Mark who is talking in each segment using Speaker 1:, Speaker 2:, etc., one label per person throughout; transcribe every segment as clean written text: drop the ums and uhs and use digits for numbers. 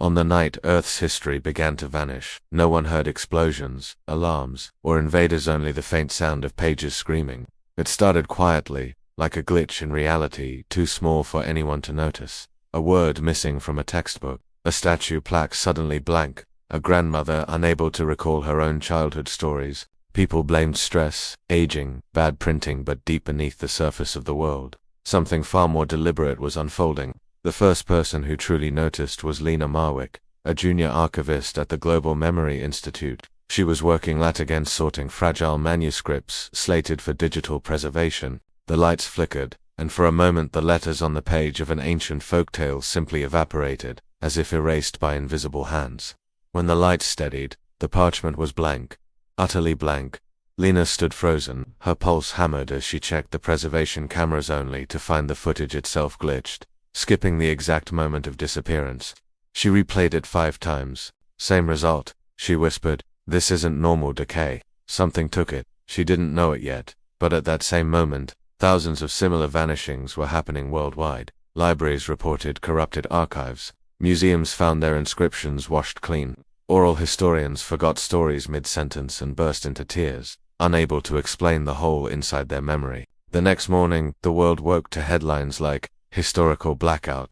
Speaker 1: On the night Earth's history began to vanish, no one heard explosions, alarms, or invaders, only the faint sound of pages screaming. It started quietly, like a glitch in reality, too small for anyone to notice. A word missing from a textbook, a statue plaque suddenly blank, a grandmother unable to recall her own childhood stories. People blamed stress, aging, bad printing, but deep beneath the surface of the world, something far more deliberate was unfolding. The first person who truly noticed was Lena Marwick, a junior archivist at the Global Memory Institute. She was working late against sorting fragile manuscripts slated for digital preservation. The lights flickered, and for a moment the letters on the page of an ancient folktale simply evaporated, as if erased by invisible hands. When the light steadied, the parchment was blank, utterly blank. Lena stood frozen, her pulse hammered as she checked the preservation cameras only to find the footage itself glitched, skipping the exact moment of disappearance. She replayed it 5 times. Same result. She whispered, "This isn't normal decay. Something took it." She didn't know it yet, but at that same moment, thousands of similar vanishings were happening worldwide. Libraries reported corrupted archives. Museums found their inscriptions washed clean. Oral historians forgot stories mid-sentence and burst into tears, unable to explain the hole inside their memory. The next morning, the world woke to headlines like, "Historical blackout."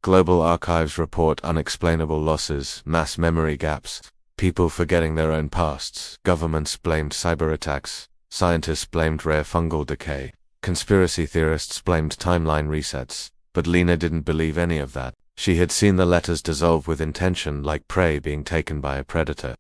Speaker 1: Global archives report unexplainable losses, mass memory gaps, people forgetting their own pasts. Governments blamed cyber attacks. Scientists blamed rare fungal decay. Conspiracy theorists blamed timeline resets. But Lena didn't believe any of that. She had seen the letters dissolve with intention, like prey being taken by a predator.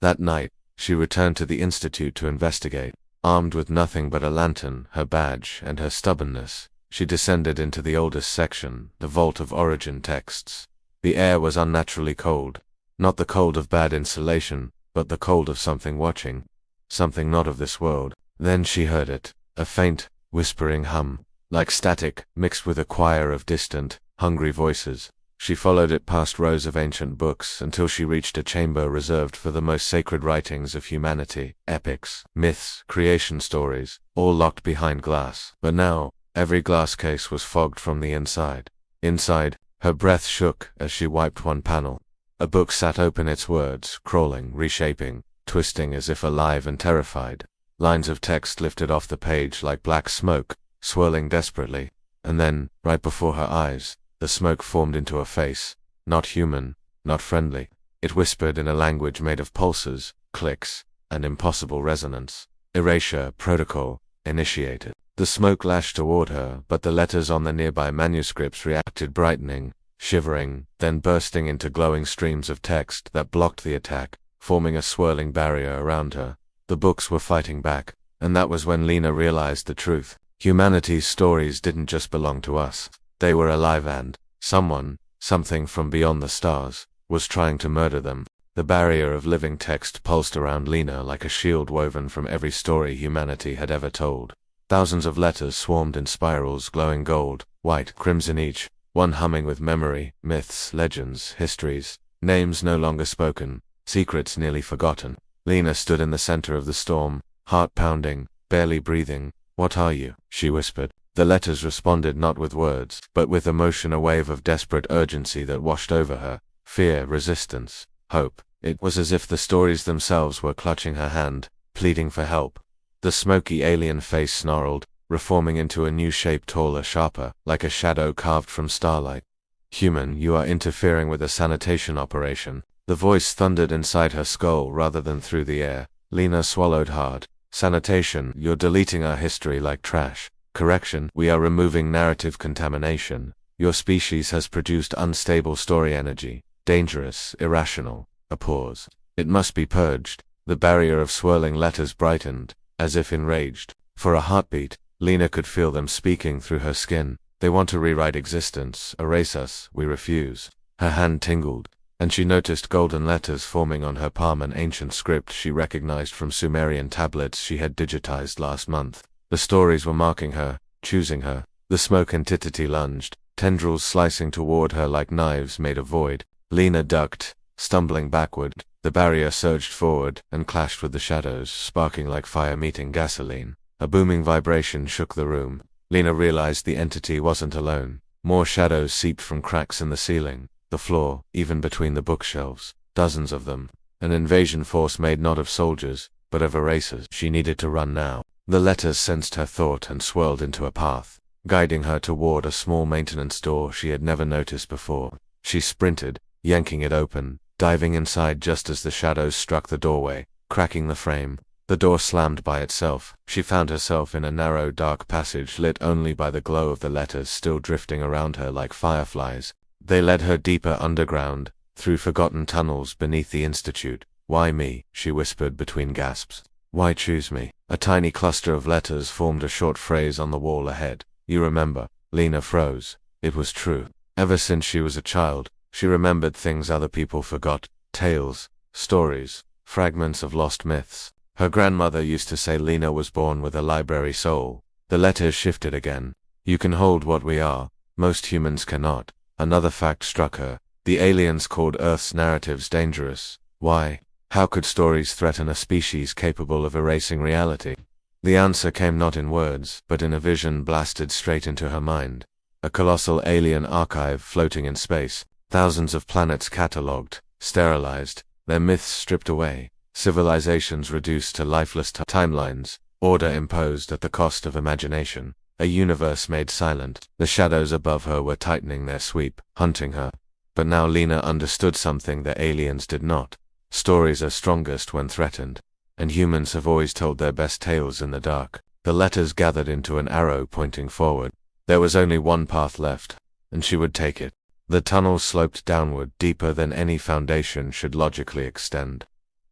Speaker 1: That night, she returned to the institute to investigate. Armed with nothing but a lantern, her badge, and her stubbornness, she descended into the oldest section, the vault of origin texts. The air was unnaturally cold. Not the cold of bad insulation, but the cold of something watching. Something not of this world. Then she heard it, a faint, whispering hum, like static, mixed with a choir of distant, hungry voices. She followed it past rows of ancient books until she reached a chamber reserved for the most sacred writings of humanity, epics, myths, creation stories, all locked behind glass. But now, every glass case was fogged from the inside. Inside, her breath shook as she wiped one panel. A book sat open, its words crawling, reshaping, twisting as if alive and terrified. Lines of text lifted off the page like black smoke, swirling desperately. And then, right before her eyes, the smoke formed into a face, not human, not friendly. It whispered in a language made of pulses, clicks, and impossible resonance. "Erasure protocol initiated." The smoke lashed toward her, but the letters on the nearby manuscripts reacted, brightening, shivering, then bursting into glowing streams of text that blocked the attack, forming a swirling barrier around her. The books were fighting back, and that was when Lena realized the truth. Humanity's stories didn't just belong to us. They were alive, and someone, something from beyond the stars, was trying to murder them. The barrier of living text pulsed around Lena like a shield woven from every story humanity had ever told. Thousands of letters swarmed in spirals, glowing gold, white, crimson each, one humming with memory, myths, legends, histories, names no longer spoken, secrets nearly forgotten. Lena stood in the center of the storm, heart pounding, barely breathing. "What are you?" she whispered. The letters responded not with words, but with emotion, a wave of desperate urgency that washed over her. Fear, resistance, hope. It was as if the stories themselves were clutching her hand, pleading for help. The smoky alien face snarled, reforming into a new shape, taller, sharper, like a shadow carved from starlight. "Human, you are interfering with a sanitation operation." The voice thundered inside her skull rather than through the air. Lena swallowed hard. "Sanitation, you're deleting our history like trash." "Correction, we are removing narrative contamination. Your species has produced unstable story energy, dangerous, irrational." A pause. "It must be purged." The barrier of swirling letters brightened, as if enraged. For a heartbeat, Lena could feel them speaking through her skin. "They want to rewrite existence, erase us, we refuse." Her hand tingled, and she noticed golden letters forming on her palm, an ancient script she recognized from Sumerian tablets she had digitized last month. The stories were marking her, choosing her. The smoke entity lunged, tendrils slicing toward her like knives made of void. Lena ducked, stumbling backward. The barrier surged forward and clashed with the shadows, sparking like fire meeting gasoline. A booming vibration shook the room. Lena realized the entity wasn't alone. More shadows seeped from cracks in the ceiling. the floor, even between the bookshelves. Dozens of them. An invasion force made not of soldiers, but of erasers. She needed to run now. The letters sensed her thought and swirled into a path, guiding her toward a small maintenance door she had never noticed before. She sprinted, yanking it open, diving inside just as the shadows struck the doorway, cracking the frame. The door slammed by itself. She found herself in a narrow, dark passage lit only by the glow of the letters still drifting around her like fireflies. They led her deeper underground, through forgotten tunnels beneath the institute. "Why me?" she whispered between gasps. "Why choose me?" A tiny cluster of letters formed a short phrase on the wall ahead. "You remember?" Lena froze. It was true. Ever since she was a child, she remembered things other people forgot. Tales, stories, fragments of lost myths. Her grandmother used to say Lena was born with a library soul. The letters shifted again. "You can hold what we are. Most humans cannot." Another fact struck her. The aliens called Earth's narratives dangerous. Why? How could stories threaten a species capable of erasing reality? The answer came not in words, but in a vision blasted straight into her mind. A colossal alien archive floating in space. Thousands of planets catalogued, sterilized, their myths stripped away. Civilizations reduced to lifeless timelines, order imposed at the cost of imagination, a universe made silent. The shadows above her were tightening their sweep, hunting her. But now Lena understood something the aliens did not. Stories are strongest when threatened, and humans have always told their best tales in the dark. The letters gathered into an arrow pointing forward. There was only one path left, and she would take it. The tunnel sloped downward, deeper than any foundation should logically extend.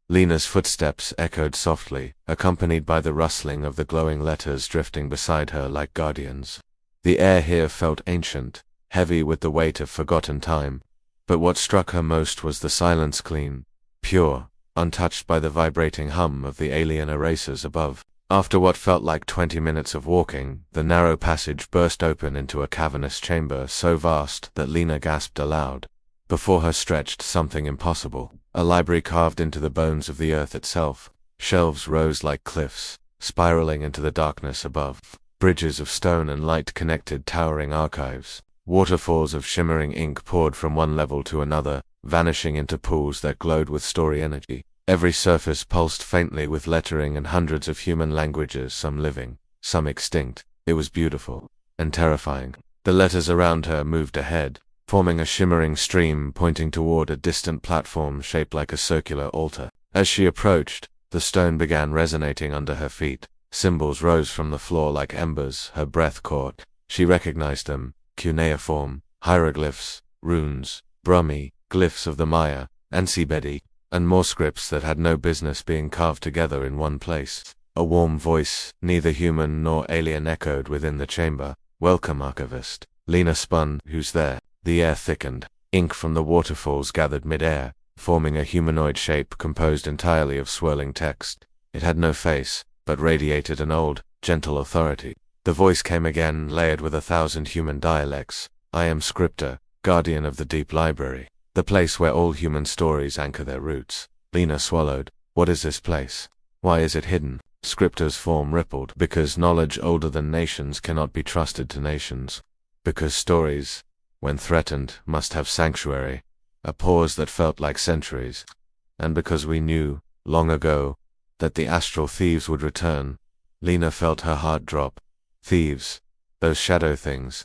Speaker 1: Lena's footsteps echoed softly, accompanied by the rustling of the glowing letters drifting beside her like guardians. The air here felt ancient, heavy with the weight of forgotten time. But what struck her most was the silence, clean, pure, untouched by the vibrating hum of the alien erasers above. After what felt like 20 minutes of walking, the narrow passage burst open into a cavernous chamber so vast that Lena gasped aloud. Before her stretched something impossible, a library carved into the bones of the earth itself. Shelves rose like cliffs, spiraling into the darkness above. Bridges of stone and light connected towering archives. Waterfalls of shimmering ink poured from one level to another, vanishing into pools that glowed with story energy. Every surface pulsed faintly with lettering and hundreds of human languages, some living, some extinct. It was beautiful and terrifying. The letters around her moved ahead, forming a shimmering stream pointing toward a distant platform shaped like a circular altar. As she approached, the stone began resonating under her feet. Symbols rose from the floor like embers, her breath caught. She recognized them: cuneiform, hieroglyphs, runes, Brahmi, glyphs of the Maya, Ansibedi, and more scripts that had no business being carved together in one place. A warm voice, neither human nor alien, echoed within the chamber. "Welcome, archivist." Lena spun. "Who's there?" The air thickened. Ink from the waterfalls gathered mid-air, forming a humanoid shape composed entirely of swirling text. It had no face, but radiated an old, gentle authority. The voice came again, layered with 1,000 human dialects. "I am Scriptor, guardian of the deep library, the place where all human stories anchor their roots." Lena swallowed. "What is this place? Why is it hidden?" Scriptor's form rippled. "Because knowledge older than nations cannot be trusted to nations. Because stories, when threatened, must have sanctuary." A pause that felt like centuries. "And because we knew, long ago, that the astral thieves would return." Lena felt her heart drop. Thieves. Those shadow things.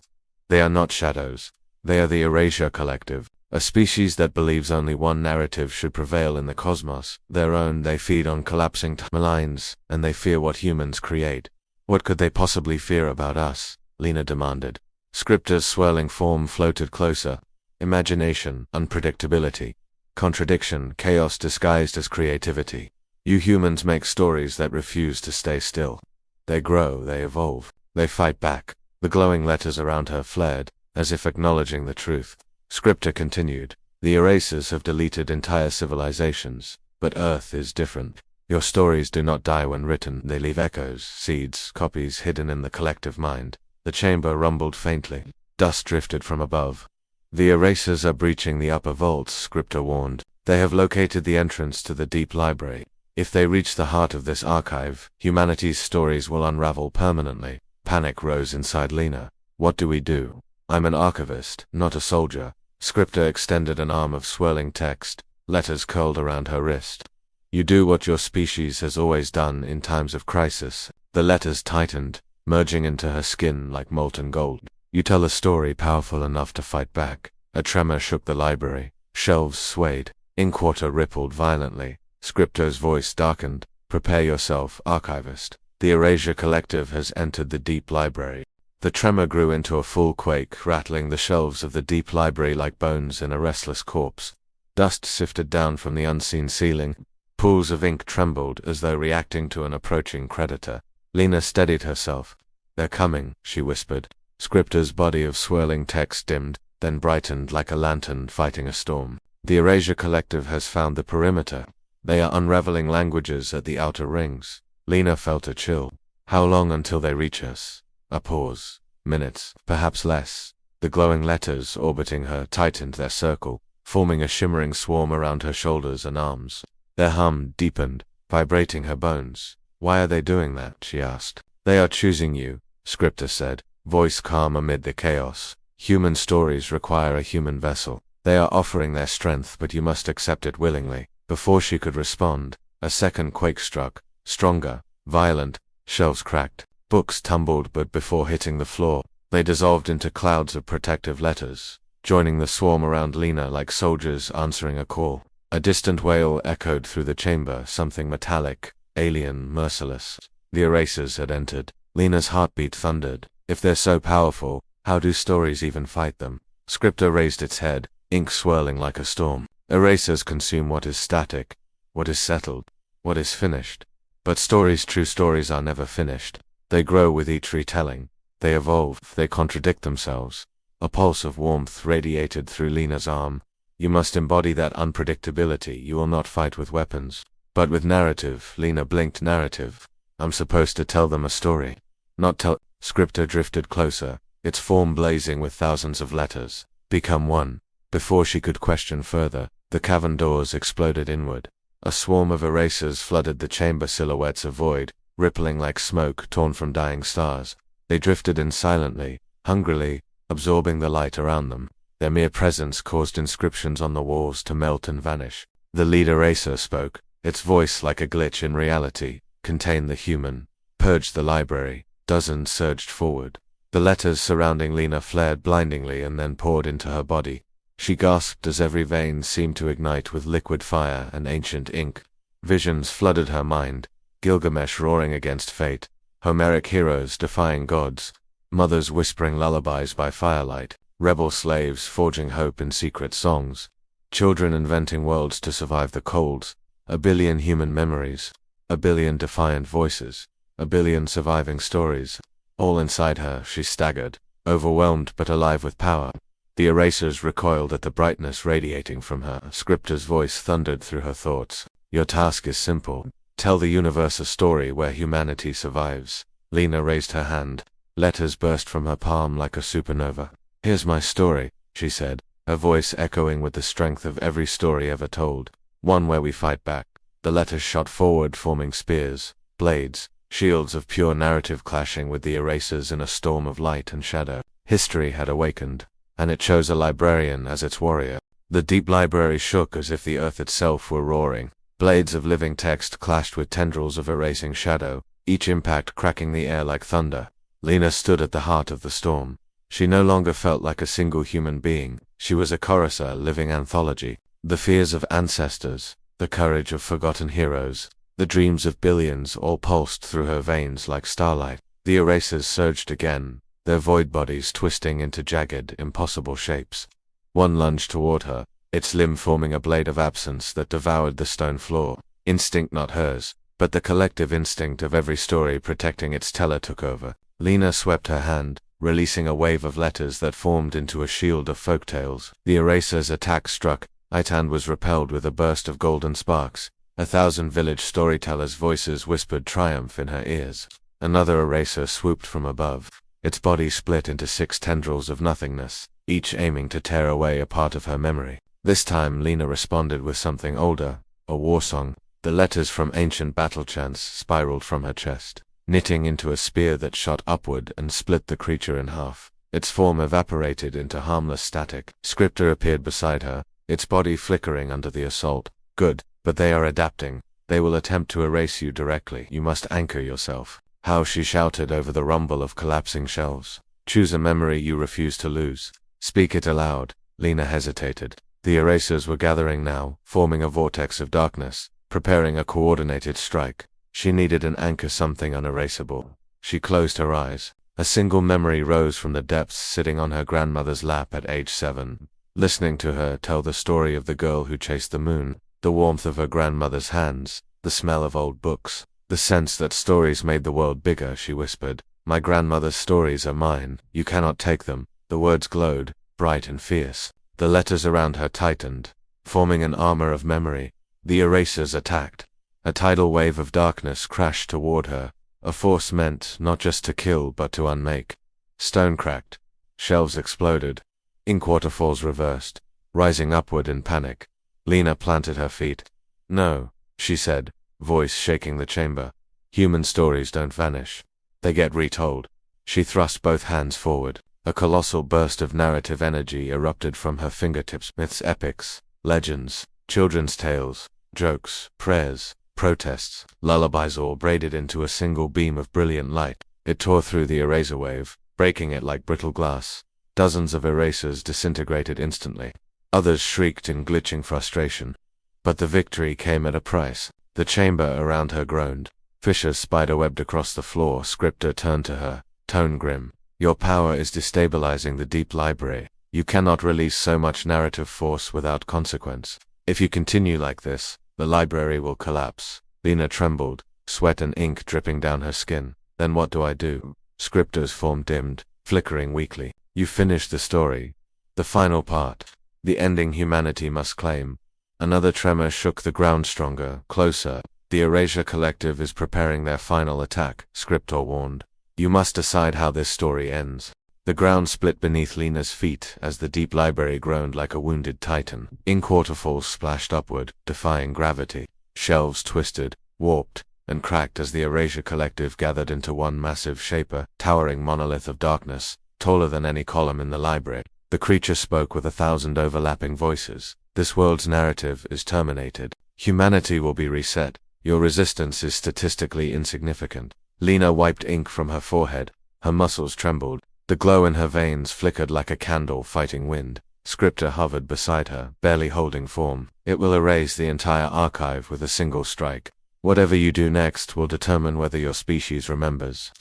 Speaker 1: They are not shadows. They are the Erasure Collective. A species that believes only one narrative should prevail in the cosmos, their own. They feed on collapsing timelines, and they fear what humans create. "What could they possibly fear about us?" Lena demanded. Scriptor's swirling form floated closer. "Imagination, unpredictability, contradiction, chaos disguised as creativity. You humans make stories that refuse to stay still. They grow, they evolve, they fight back." The glowing letters around her flared, as if acknowledging the truth. Scriptor continued. "The erasers have deleted entire civilizations, but Earth is different. Your stories do not die when written. They leave echoes, seeds, copies hidden in the collective mind." The chamber rumbled faintly. Dust drifted from above. "The erasers are breaching the upper vaults," Scriptor warned. "They have located the entrance to the deep library. If they reach the heart of this archive, humanity's stories will unravel permanently." Panic rose inside Lena. "What do we do? I'm an archivist, not a soldier." Scripter extended an arm of swirling text, letters curled around her wrist. You do what your species has always done in times of crisis. The letters tightened, merging into her skin like molten gold. You tell a story powerful enough to fight back. A tremor shook the library. Shelves swayed. Inkwater rippled violently. Scripter's voice darkened. Prepare yourself, archivist. The Erasure Collective has entered the deep library. The tremor grew into a full quake, rattling the shelves of the deep library like bones in a restless corpse. Dust sifted down from the unseen ceiling. Pools of ink trembled as though reacting to an approaching creditor. Lena steadied herself. They're coming, she whispered. Scripter's body of swirling text dimmed, then brightened like a lantern fighting a storm. The Erasure Collective has found the perimeter. They are unraveling languages at the outer rings. Lena felt a chill. How long until they reach us? A pause. Minutes, perhaps less. The glowing letters orbiting her tightened their circle, forming a shimmering swarm around her shoulders and arms. Their hum deepened, vibrating her bones. Why are they doing that? She asked. They are choosing you, Scripter said, voice calm amid the chaos. Human stories require a human vessel. They are offering their strength, but you must accept it willingly. Before she could respond, a second quake struck, stronger, violent. Shelves cracked. Books tumbled, but before hitting the floor, they dissolved into clouds of protective letters, joining the swarm around Lena like soldiers answering a call. A distant wail echoed through the chamber, something metallic, alien, merciless. The erasers had entered. Lena's heartbeat thundered. If they're so powerful, how do stories even fight them? Scripter raised its head, ink swirling like a storm. Erasers consume what is static, what is settled, what is finished. But stories, true stories, are never finished. They grow with each retelling. They evolve, they contradict themselves. A pulse of warmth radiated through Lena's arm. You must embody that unpredictability. You will not fight with weapons, but with narrative. Lena blinked. Narrative. I'm supposed to tell them a story. Not tell. Scripter drifted closer, its form blazing with thousands of letters. Become one. Before she could question further, the cavern doors exploded inward. A swarm of erasers flooded the chamber, silhouettes of void, rippling like smoke torn from dying stars. They drifted in silently, hungrily, absorbing the light around them. Their mere presence caused inscriptions on the walls to melt and vanish. The lead eraser spoke, its voice like a glitch in reality, contained the human, purged the library. Dozens surged forward. The letters surrounding Lena flared blindingly and then poured into her body. She gasped as every vein seemed to ignite with liquid fire and ancient ink. Visions flooded her mind. Gilgamesh roaring against fate, Homeric heroes defying gods, mothers whispering lullabies by firelight, rebel slaves forging hope in secret songs, children inventing worlds to survive the colds, a billion human memories, a billion defiant voices, a billion surviving stories. All inside her, she staggered, overwhelmed but alive with power. The erasers recoiled at the brightness radiating from her. Scripter's voice thundered through her thoughts. Your task is simple. Tell the universe a story where humanity survives. Lena raised her hand. Letters burst from her palm like a supernova. Here's my story, she said, her voice echoing with the strength of every story ever told. One where we fight back. The letters shot forward, forming spears, blades, shields of pure narrative clashing with the erasers in a storm of light and shadow. History had awakened, and it chose a librarian as its warrior. The deep library shook as if the earth itself were roaring. Blades of living text clashed with tendrils of erasing shadow, each impact cracking the air like thunder. Lena stood at the heart of the storm. She no longer felt like a single human being. She was a chorus, a living anthology. The fears of ancestors, the courage of forgotten heroes, the dreams of billions all pulsed through her veins like starlight. The erasers surged again, their void bodies twisting into jagged, impossible shapes. One lunged toward her, its limb forming a blade of absence that devoured the stone floor. Instinct not hers, but the collective instinct of every story protecting its teller took over. Lena swept her hand, releasing a wave of letters that formed into a shield of folktales. The eraser's attack struck. Itan was repelled with a burst of golden sparks. 1,000 village storytellers' voices whispered triumph in her ears. Another eraser swooped from above. Its body split into 6 tendrils of nothingness, each aiming to tear away a part of her memory. This time Lena responded with something older, a war song. The letters from ancient battle chants spiraled from her chest, knitting into a spear that shot upward and split the creature in half. Its form evaporated into harmless static. Scriptor appeared beside her, its body flickering under the assault. Good, but they are adapting. They will attempt to erase you directly. You must anchor yourself. How she shouted over the rumble of collapsing shelves. Choose a memory you refuse to lose. Speak it aloud. Lena hesitated. The erasers were gathering now, forming a vortex of darkness, preparing a coordinated strike. She needed an anchor, something unerasable. She closed her eyes. A single memory rose from the depths, sitting on her grandmother's lap at age 7. Listening to her tell the story of the girl who chased the moon, the warmth of her grandmother's hands, the smell of old books, the sense that stories made the world bigger, she whispered. My grandmother's stories are mine, you cannot take them. The words glowed, bright and fierce. The letters around her tightened, forming an armor of memory. The erasers attacked. A tidal wave of darkness crashed toward her, a force meant not just to kill but to unmake. Stone cracked. Shelves exploded. Ink waterfalls reversed, rising upward in panic. Lena planted her feet. No, she said, voice shaking the chamber. Human stories don't vanish. They get retold. She thrust both hands forward. A colossal burst of narrative energy erupted from her fingertips. Myths, epics, legends, children's tales, jokes, prayers, protests, lullabies, all braided into a single beam of brilliant light. It tore through the eraser wave, breaking it like brittle glass. Dozens of erasers disintegrated instantly. Others shrieked in glitching frustration. But the victory came at a price. The chamber around her groaned. Fissures spiderwebbed across the floor. Scriptor turned to her, tone grim. Your power is destabilizing the deep library. You cannot release so much narrative force without consequence. If you continue like this, the library will collapse. Lena trembled, sweat and ink dripping down her skin. Then what do I do? Scriptor's form dimmed, flickering weakly. You finished the story. The final part. The ending humanity must claim. Another tremor shook the ground, stronger, closer. The Erasure Collective is preparing their final attack, Scriptor warned. You must decide how this story ends. The ground split beneath Lena's feet as the deep library groaned like a wounded titan. Ink waterfalls splashed upward, defying gravity. Shelves twisted, warped, and cracked as the Erasure Collective gathered into one massive shaper, towering monolith of darkness, taller than any column in the library. The creature spoke with 1,000 overlapping voices. This world's narrative is terminated. Humanity will be reset. Your resistance is statistically insignificant. Lena wiped ink from her forehead. Her muscles trembled. The glow in her veins flickered like a candle fighting wind. Scriptor hovered beside her, barely holding form. It will erase the entire archive with a single strike. Whatever you do next will determine whether your species remembers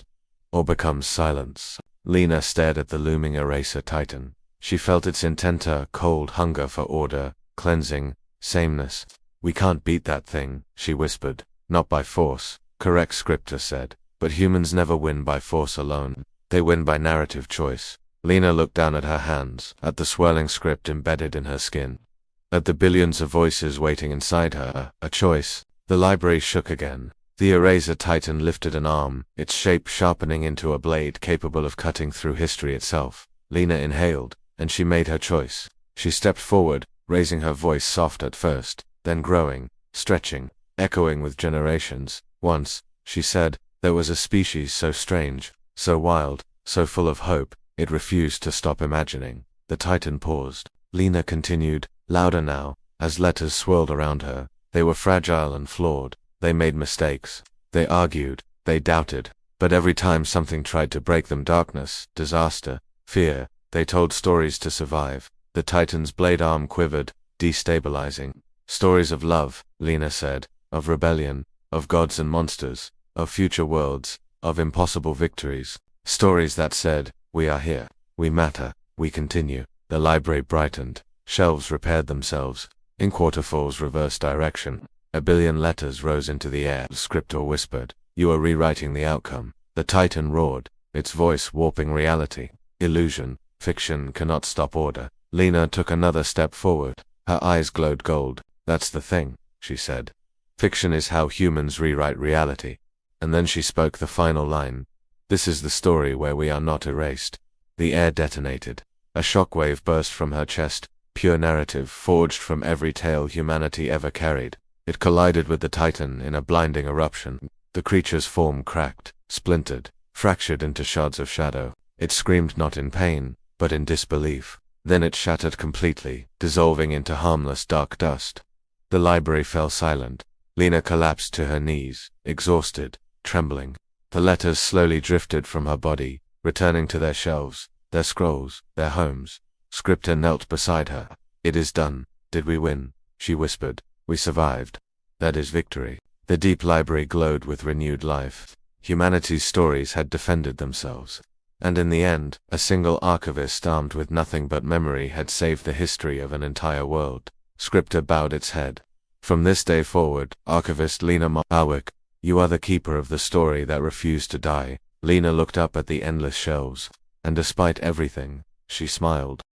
Speaker 1: or becomes silence. Lena stared at the looming eraser titan. She felt its intense, cold hunger for order, cleansing, sameness. We can't beat that thing, she whispered. Not by force, correct, Scriptor said. But humans never win by force alone. They win by narrative choice. Lena looked down at her hands, at the swirling script embedded in her skin, at the billions of voices waiting inside her. A choice. The library shook again. The eraser titan lifted an arm, its shape sharpening into a blade capable of cutting through history itself. Lena inhaled, and she made her choice. She stepped forward, raising her voice soft at first, then growing, stretching, echoing with generations. Once, she said, there was a species so strange, so wild, so full of hope, it refused to stop imagining. The titan paused. Lena continued, louder now, as letters swirled around her. They were fragile and flawed. They made mistakes. They argued. They doubted. But every time something tried to break them, darkness, disaster, fear, they told stories to survive. The titan's blade arm quivered, destabilizing. Stories of love, Lena said, of rebellion, of gods and monsters, of future worlds, of impossible victories. Stories that said, we are here, we matter, we continue. The library brightened. Shelves repaired themselves. Ink waterfalls reversed direction. 1 billion letters rose into the air. Scriptor whispered, you are rewriting the outcome. The titan roared, its voice warping reality. Illusion, fiction cannot stop order. Lena took another step forward. Her eyes glowed gold. That's the thing, she said. Fiction is how humans rewrite reality. And then she spoke the final line. This is the story where we are not erased. The air detonated. A shockwave burst from her chest, pure narrative forged from every tale humanity ever carried. It collided with the titan in a blinding eruption. The creature's form cracked, splintered, fractured into shards of shadow. It screamed not in pain, but in disbelief. Then it shattered completely, dissolving into harmless dark dust. The library fell silent. Lena collapsed to her knees, exhausted, trembling. The letters slowly drifted from her body, returning to their shelves, their scrolls, their homes. Scripta knelt beside her. "It is done. Did we win?" she whispered. "We survived. That is victory." The deep library glowed with renewed life. Humanity's stories had defended themselves. And in the end, a single archivist armed with nothing but memory had saved the history of an entire world. Scripta bowed its head. "From this day forward, archivist Lena Marwick, you are the keeper of the story that refused to die." Lena looked up at the endless shelves, and despite everything, she smiled.